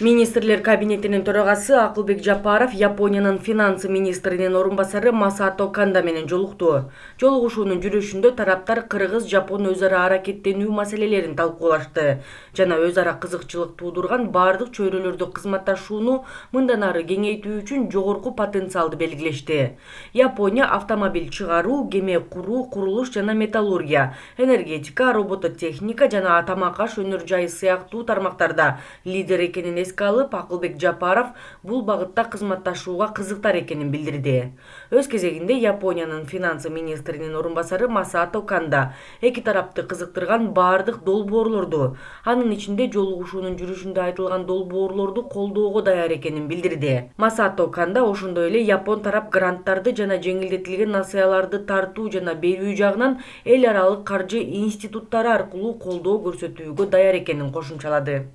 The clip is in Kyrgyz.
Министрлер кабинетинин төрагасы Акылбек Жапаров Япониянын финанс министринин орун басары Масато Канда менен жолукту. Жолугушуунун жүрүшүндө тараптар Кыргыз-Жапон өз ара аракеттенүү маселелерин талкуулашты жана өз ара кызыкчылык туудурган бардык чөйрөлөрдө кызматташууну мындан ары кеңейтүү үчүн жогорку потенциалды белгилешти. Япония автомобиль чыгаруу, кеме куруу, курулуш жана металлургия, энергетика, робототехника жана тамак аш өнөр жайы сыяктуу тармактарда лидер экенин эске алып, Акылбек Жапаров бул багытта кызматташууга кызыктар экенин билдирди. Өз кезегинде Япониянын финанс министринин орун басары Масато Канда эки тарапты кызыктырган бардык долбоорлорду, анын ичинде жолугушуунун жүрүшүндө айтылган долбоорлорду колдоого даяр экенин билдирди. Масато Канда ошондой эле Япон тарап гранттарды жана жеңилдетилген насыяларды тартуу жана берүү жагынан эл аралык каржы институттары аркылуу колдоо көрсөтүүгө даяр экенин кошумчалады.